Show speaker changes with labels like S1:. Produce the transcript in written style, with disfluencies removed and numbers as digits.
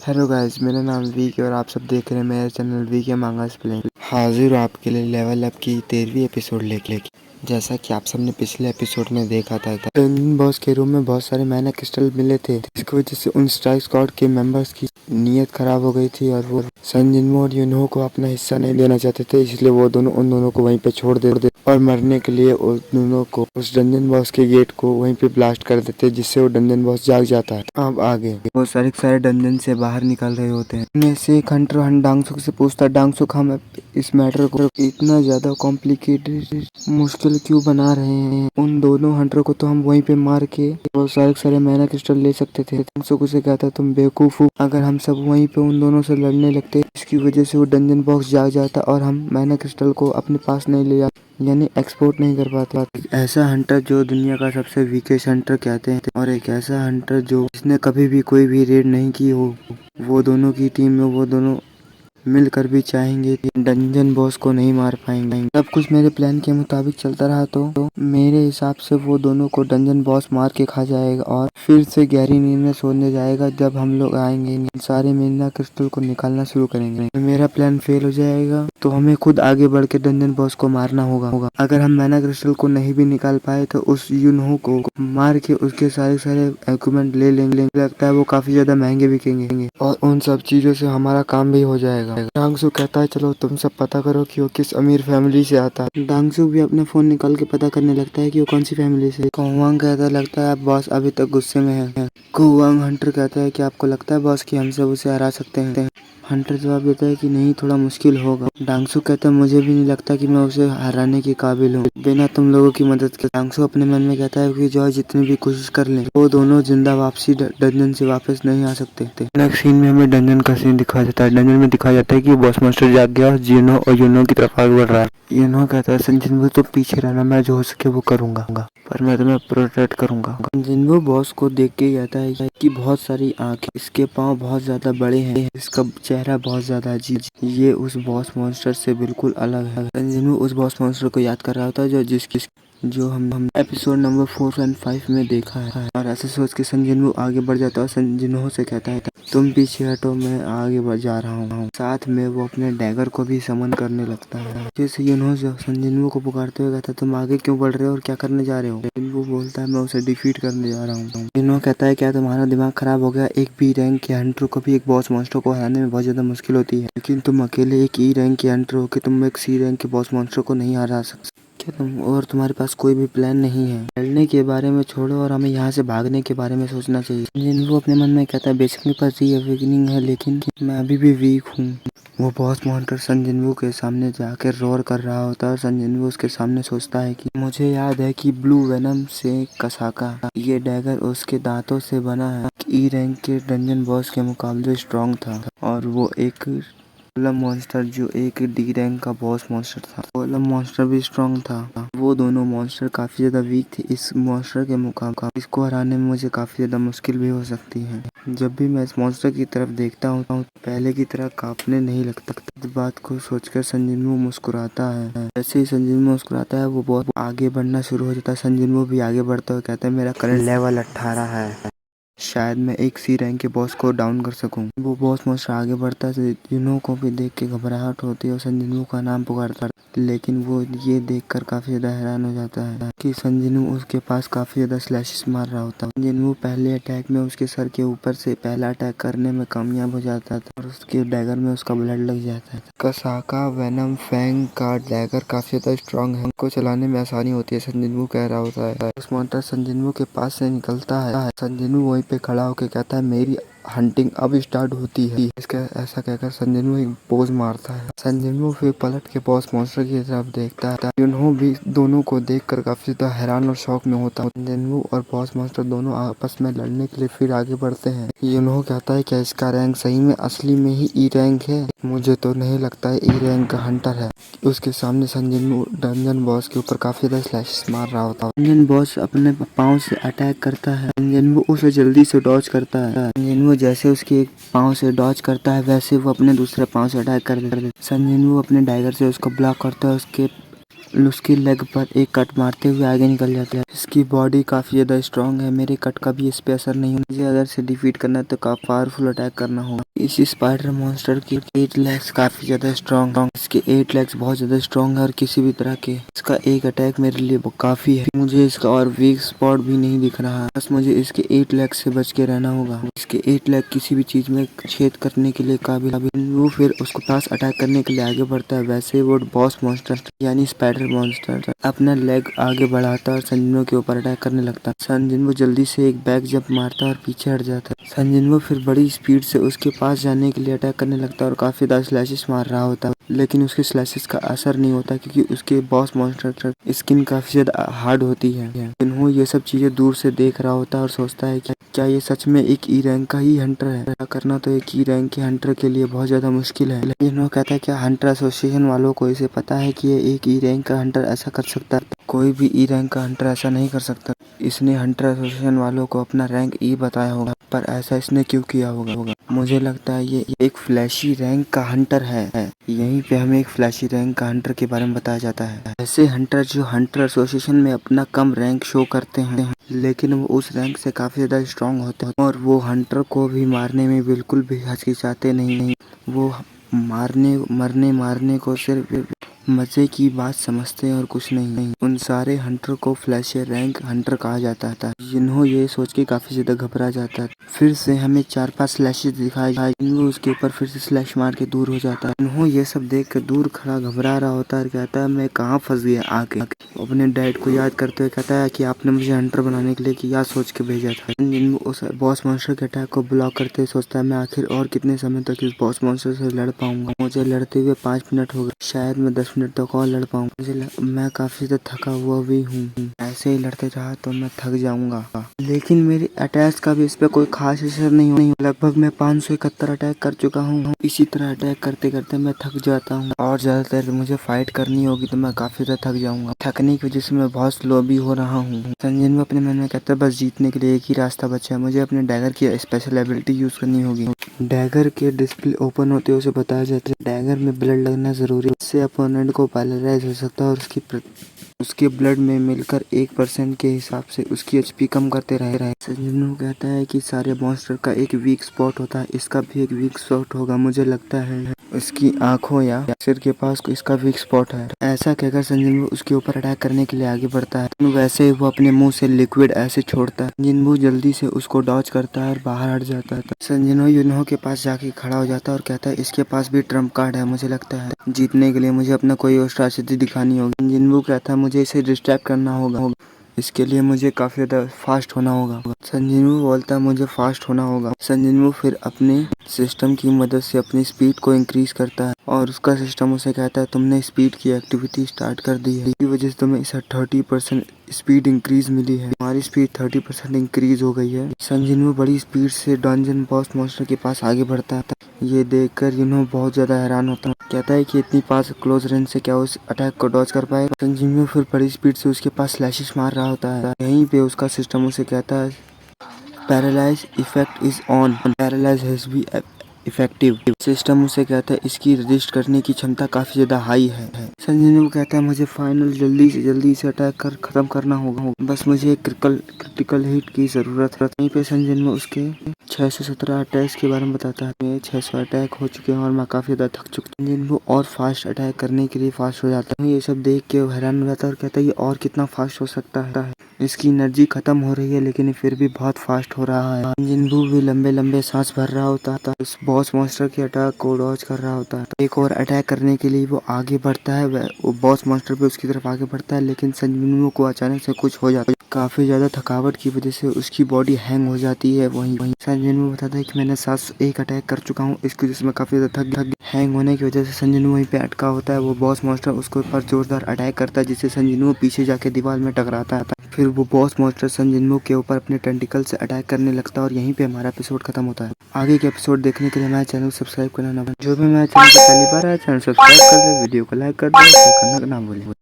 S1: Hello guys, मेरा नाम we के और आप सब देख रहे हैं मेरे चैनल वी के मांगास प्ले। हाजिर हूँ आपके लिए लेवल अप की 13वीं एपिसोड लेके। जैसा कि आप सबने पिछले एपिसोड में देखा था, डंजन बॉस के रूम में बहुत सारे मैना क्रिस्टल मिले थे, जिसकी वजह से उन स्ट्राइक स्क्वाड के मेंबर्स की नीयत खराब हो गई थी और वो सन जिनवो और यूनहो को अपना हिस्सा नहीं देना चाहते थे। इसलिए वो दोनों उन दोनों को वहीं पे छोड़ देते और मरने के लिए उस दोनों को उस डंजन बॉस के गेट को वहीं पे ब्लास्ट कर देते, जिससे वो डंजन बॉस जाग जाता है। अब आगे वो सारे डंजन से बाहर निकल रहे होते हैं। उनमें से एक हंटर डांगसुक से पूछता, डांगसुक हम इस मैटर को इतना ज्यादा कॉम्प्लिकेटेड मुश्किल क्यों बना रहे हैं? उन दोनों हंटर को तो हम वहीं पे मार के वो सारे मैना क्रिस्टल ले सकते थे। डांगसुक उसे कहता, तुम बेवकूफ हो, अगर हम सब वहीं पे उन दोनों से लड़ने लगते, इसकी वजह से वो डंजन बॉक्स जाग जाता और हम मैना क्रिस्टल को अपने पास नहीं ले जाते, यानी एक्सपोर्ट नहीं कर पाता। ऐसा हंटर जो दुनिया का सबसे वीकेस्ट हंटर कहते हैं, और एक ऐसा हंटर जो जिसने कभी भी कोई भी रेड नहीं की हो, वो दोनों की टीम में वो दोनों मिलकर भी चाहेंगे कि डंजन बॉस को नहीं मार पाएंगे। सब कुछ मेरे प्लान के मुताबिक चलता रहा तो मेरे हिसाब से वो दोनों को डंजन बॉस मार के खा जाएगा और फिर से गहरी नींद में सोने जाएगा। जब हम लोग आएंगे सारे मैना क्रिस्टल को निकालना शुरू करेंगे। मेरा प्लान फेल हो जाएगा तो हमें खुद आगे बढ़ के डंजन बॉस को मारना होगा। अगर हम मैना क्रिस्टल को नहीं भी निकाल पाए तो उस यूनहो को मार के उसके सारे इक्विपमेंट ले लेंगे। लगता है वो काफी ज्यादा महंगे बिकेंगे और उन सब चीजों से हमारा काम भी हो जाएगा। डांगसू कहता है, चलो तुम सब पता करो कि वो किस अमीर फैमिली से आता है। डांगसू भी अपने फोन निकाल के पता करने लगता है कि वो कौन सी फैमिली से। कोवांग कहता, लगता है बॉस अभी तक गुस्से में है। कोवांग हंटर कहता है कि आपको लगता है बॉस कि हम सब उसे हरा सकते हैं? हंटर जवाब देता है कि नहीं, थोड़ा मुश्किल होगा। डांगसू कहता है, मुझे भी नहीं लगता कि मैं उसे हराने के काबिल हूँ बिना तुम लोगों की मदद के। डांगसू अपने मन में कहता है कि जो जितनी भी कोशिश कर ले वो दोनों जिंदा वापसी डंजन से वापस नहीं आ सकते। नेक्स्ट सीन में हमें डंजन का सीन दिखाया जाता है। डंजन में दिखाया जाता है कि बॉस मास्टर जाग गया और जिनो और यूनो की तरफ आगे बढ़ रहा है। यूनो कहता है, संजिनवो तो पीछे रहना, मैं जो हो सके वो करूंगा, पर मैं तुम्हें प्रोटेक्ट करूंगा। जिनवो बॉस को देख के कहता है कि बहुत सारी आंखें, इसके पाँव बहुत ज्यादा बड़े हैं, इसका चेहरा बहुत ज्यादा अजीब, ये उस बॉस मॉन्स्टर से बिल्कुल अलग है। जिनवो उस बॉस मॉन्स्टर को याद कर रहा होता है जो हम एपिसोड नंबर 4 और 5 में देखा है। और ऐसे सोच के संजिनवो आगे बढ़ जाता है और संजिनहो से कहता है, तुम पीछे हटो, मैं आगे बढ़ जा रहा हूँ। साथ में वो अपने डैगर को भी समन करने लगता है। जैसे यूनहो संजिनवो को पुकारते हुए कहता है, तुम आगे क्यों बढ़ रहे हो और क्या करने जा रहे हो? वो बोलता है, मैं उसे डिफीट करने जा रहा हूँ। यूनहो कहता है, क्या तुम्हारा दिमाग खराब हो गया? एक बी रैंक के हंटर को भी एक बॉस मॉन्स्टर को हराने में बहुत ज्यादा मुश्किल होती है, लेकिन तुम अकेले एक ई रैंक के हंटर हो के तुम एक सी रैंक के बॉस मॉन्स्टर को नहीं हरा सकते। क्या तुम और तुम्हारे पास कोई भी प्लान नहीं है? लड़ने के बारे में छोड़ो और हमें यहाँ से भागने के बारे में सोचना चाहिए। जिनवो अपने मन में कहता है, बेशक मेरे पास री-अवेकनिंग है, लेकिन मैं अभी भी वीक हूँ। वो बॉस मॉन्स्टर सन जिनवो के सामने जाकर रोर कर रहा होता है। सन जिनवो उसके सामने सोचता है कि मुझे याद है कि ब्लू वेनम से कसाका, ये डैगर उसके दांतों से बना है। ई रैंक के डंजन बॉस के मुकाबले स्ट्रॉन्ग था और वो एक गोलम मॉन्स्टर जो एक डी रैंक का बॉस मॉन्स्टर था, गोलम मॉन्स्टर भी स्ट्रॉन्ग था। वो दोनों मॉन्स्टर काफी ज्यादा वीक थे इस मॉन्स्टर के मुकाबले। इसको हराने में मुझे काफी ज्यादा मुश्किल भी हो सकती है। जब भी मैं इस मॉन्स्टर की तरफ देखता हूँ पहले की तरह कांपने नहीं लगता। इस बात को सोचकर संजिनवो मुस्कुराता है। जैसे ही संजिनवो मुस्कुराता है वो बहुत आगे बढ़ना शुरू हो जाता है। संजिनवो भी आगे बढ़ता हुआ कहता है, मेरा करंट लेवल 18 है, शायद मैं एक सी रैंक के बॉस को डाउन कर सकूं। वो बॉस मॉन्स्टर आगे बढ़ता है, यूनो को भी देख के घबराहट होती है और संजिनवो का नाम पुकारता है, लेकिन वो ये देखकर काफी ज्यादा हैरान हो जाता है कि संजिनवो उसके पास काफी ज्यादा स्लैशेस मार रहा होता है। संजिनवो पहले अटैक में उसके सर के ऊपर से पहला अटैक करने में कामयाब हो जाता था और उसके डैगर में उसका ब्लड लग जाता है। कसाका वेनम फैंग का डैगर काफी ज्यादा स्ट्रॉन्ग है, उनको चलाने में आसानी होती है, संजिनवो कह रहा होता है। उस मॉन्स्टर संजिनवो के पास से निकलता है। संजिनवो वहीं पे खड़ा होकर कहता है, मेरी हंटिंग अब स्टार्ट होती है। इसका ऐसा कहकर संजिनवो एक पोज मारता है। संजिनवो फिर पलट के बॉस मॉन्स्टर की तरफ देखता है। यूनहो भी दोनों को देखकर काफी ज्यादा हैरान और शॉक में होता है। संजिनवो और बॉस मॉन्स्टर दोनों आपस में लड़ने के लिए फिर आगे बढ़ते हैं। यूनहो कहता है, क्या इसका रैंक सही में असली में ही ई रैंक है? मुझे तो नहीं लगता है ई रैंक का हंटर है। उसके सामने संजिनवो डंजन बॉस के ऊपर काफी ज्यादा स्लैशेस मार रहा होता है। डंजन बॉस अपने पाँव से अटैक करता है। संजिनवो उसे जल्दी से डॉज करता है। संजिनवो जैसे उसके एक पाँव से डॉज करता है वैसे वो अपने दूसरे पाँव से अटैक कर देता है। संजिनवो अपने डैगर से उसको ब्लॉक करता है, उसके उसकी लेग पर एक कट मारते हुए आगे निकल जाता है। इसकी बॉडी काफी ज्यादा स्ट्रांग है, मेरे कट का भी इस पे असर नहीं होगा। मुझे अगर से डिफीट करना है तो काफी पावरफुल अटैक करना होगा। इस स्पाइडर मॉन्स्टर की 8 लेग्स काफी ज्यादा स्ट्रांग है। इसके 8 लेग्स बहुत ज्यादा स्ट्रांग है और किसी भी तरह के इसका एक अटैक मेरे लिए काफी है। मुझे इसका और वीक स्पॉट भी नहीं दिख रहा है, बस मुझे इसके 8 लेग से बच के रहना होगा। इसके 8 लेग किसी भी चीज में छेद करने के लिए काबिल। वो फिर उसको पास अटैक करने के लिए आगे बढ़ता है। वैसे वो बॉस मॉन्स्टर यानी स्पाइडर मॉन्स्टर अपना लेग आगे बढ़ाता है और संजिनवो के ऊपर अटैक करने लगता है। संजिनवो जल्दी से एक बैक जंप मारता है और पीछे हट जाता है। संजिनवो फिर बड़ी स्पीड से उसके पास जाने के लिए अटैक करने लगता है और काफी ज्यादा स्लैशेस मार रहा होता है, लेकिन उसके स्लैशेस का असर नहीं होता क्योंकि उसके बॉस मॉन्स्टर स्किन काफी ज्यादा हार्ड होती है। वो ये सब चीजें दूर से देख रहा होता है और सोचता है कि क्या ये सच में एक ई रैंक का ही हंटर है। ऐसा करना तो एक ई रैंक के हंटर के लिए बहुत ज्यादा मुश्किल है, लेकिन वो कहता है क्या हंटर एसोसिएशन वालों को इसे पता है कि ये एक ई रैंक का हंटर ऐसा कर सकता है। कोई भी ई रैंक का हंटर ऐसा नहीं कर सकता। इसने हंटर एसोसिएशन वालों को अपना रैंक ई बताया होगा, पर ऐसा इसने क्यों किया होगा। मुझे लगता है ये एक फ्लैशी रैंक का हंटर है। यहीं पे हमें एक फ्लैशी रैंक का हंटर के बारे में बताया जाता है। ऐसे हंटर जो हंटर एसोसिएशन में अपना कम रैंक शो करते हैं, लेकिन वो उस रैंक से काफी ज्यादा स्ट्रांग होते हैं और वो हंटर को भी मारने में बिल्कुल भी हिचकिचाते नहीं। वो मारने को सिर्फ मजे की बात समझते हैं और कुछ नहीं। उन सारे हंटर को फ्लैश रैंक हंटर कहा जाता है। जिन्हों ये सोच के काफी ज्यादा घबरा जाता है। फिर से हमें 4-5 स्लैशेस दिखाई जिन्हों उसके ऊपर फिर से स्लैश मार के दूर हो जाता है। जिन्हों ये सब देख कर दूर खड़ा घबरा रहा होता है, कहता है मैं कहाँ फंस गया आके। अपने डैड को याद करते हुए कहता है कि आपने मुझे हंटर बनाने के लिए क्या सोच के भेजा था। उस बॉस मॉन्स्टर के अटैक को ब्लॉक करते हुए सोचता है मैं आखिर और कितने समय तक इस बॉस मॉन्स्टर से लड़ पाऊंगा। मुझे लड़ते हुए 5 मिनट हो गए, शायद मैं 10 मिनट तक और लड़ पाऊंगा। मैं काफी ज्यादा थका हुआ भी हूँ, ऐसे ही लड़ते रहा तो मैं थक जाऊंगा। लेकिन मेरी अटैक का भी इस पे कोई खास असर नहीं हो। लगभग मैं 571 अटैक कर चुका हूँ। इसी तरह अटैक करते करते मैं थक जाता हूँ और ज्यादा देर मुझे फाइट करनी होगी तो मैं काफी ज्यादा थक जाऊंगा। थकने की वजह से मैं बहुत स्लो भी हो रहा हूँ। संजन अपने मन में कहता है बस जीतने के लिए एक ही रास्ता बचा है, मुझे अपने डैगर की स्पेशल एबिलिटी यूज करनी होगी। डैगर के डिस्प्ले ओपन होते हुए उसे बताया जाता है डैगर में ब्लड लगना जरूरी है, इससे अपोनेंट को पैरालाइज हो सकता है और उसके ब्लड में मिलकर 1% के हिसाब से उसकी एचपी कम करते रहे। संजू कहता है कि सारे मॉन्स्टर का एक वीक स्पॉट होता है, इसका भी एक वीक स्पॉट होगा। मुझे लगता है उसकी आंखों या सिर के पास इसका वीक स्पॉट है। ऐसा कहकर संजू उसके ऊपर अटैक करने के लिए आगे बढ़ता है। वैसे ही वो अपने मुंह से लिक्विड एसिड छोड़ता है। जिन्बू जल्दी से उसको डॉज करता है और बाहर हट जाता है। संजू यूनहो के पास जाके खड़ा हो जाता है और कहता है इसके पास भी ट्रम्प कार्ड है, मुझे लगता है जीतने के लिए मुझे अपना कोई और स्ट्रैटेजी दिखानी होगी। जिन्बू कहता है मुझे इसे डिस्ट्रैक्ट करना होगा, इसके लिए मुझे काफी ज्यादा फास्ट होना होगा। संजीवू बोलता है मुझे फास्ट होना होगा। संजीवू फिर अपने सिस्टम की मदद से अपनी स्पीड को इंक्रीज करता है और उसका सिस्टम उसे कहता है तुमने स्पीड की एक्टिविटी स्टार्ट कर दी है, इसकी वजह से तुम्हें इसे 30% स्पीड इंक्रीज मिली है। हमारी स्पीड 30% इंक्रीज हो गई है। संजीवू बड़ी स्पीड से डंजन बॉस मॉन्स्टर के पास आगे बढ़ता है। ये देखकर यूनो बहुत ज्यादा हैरान होता है, कहता है कि इतनी पास क्लोज रेंज से क्या उस अटैक को डॉज कर पाएगा। संजीवू फिर बड़ी स्पीड से उसके पास स्लैशेस मार रहा होता है। यहीं पे उसका सिस्टम उसे कहता है paralyse effect is on, paralyse has be effective. System उसे कहता है इसकी रजिस्ट करने की क्षमता काफी ज्यादा हाई है। संजीव कहता है मुझे फाइनल जल्दी से अटैक कर खत्म करना होगा, बस मुझे एक क्रिटिकल हिट की जरूरत है। यहीं पे संजीव उसके 617 अटैक्स के बारे में बताता है। मेरे 600 अटैक हो चुके हैं और मैं काफी ज्यादा थक चुका हूँ। जिनको और फास्ट अटैक करने के लिए फास्ट हो जाता है। ये सब देख के वो हैरान हो जाता है और कहता है ये और कितना फास्ट हो सकता है। इसकी एनर्जी खत्म हो रही है लेकिन फिर भी बहुत फास्ट हो रहा है। जिन्बू भी लंबे सांस भर रहा होता है। उस बॉस मॉन्स्टर के अटैक को डॉज कर रहा होता है। एक और अटैक करने के लिए वो आगे बढ़ता है। वो बॉस मॉन्स्टर पे उसकी तरफ आगे बढ़ता है, लेकिन संजीवू को अचानक से कुछ हो जाता है। काफी ज्यादा थकावट की वजह से उसकी बॉडी हैंग हो जाती है। वहीं संजीवू बताता है कि मैंने 701 अटैक कर चुका हूँ, इसकी वजह से मैं काफी ज्यादा थक हैंग होने की वजह से संजीवू वहीं पे अटका होता है। वो बॉस मॉन्स्टर उसके ऊपर जोरदार अटैक करता है, जिससे संजीवू पीछे जाके दीवार में टकराता है। फिर वो बॉस मॉन्स्टर संजीवू के ऊपर अपने टेंटिकल से अटैक करने लगता है और यहीं पे हमारा एपिसोड खत्म होता है। आगे के एपिसोड देखने के लिए हमारे चैनल को सब्सक्राइब करना ना भूलें। जो भी हमारे चैनल पर पहली बार आया चैनल सब्सक्राइब कर दे, वीडियो को लाइक कर दे, करना ना भूलें।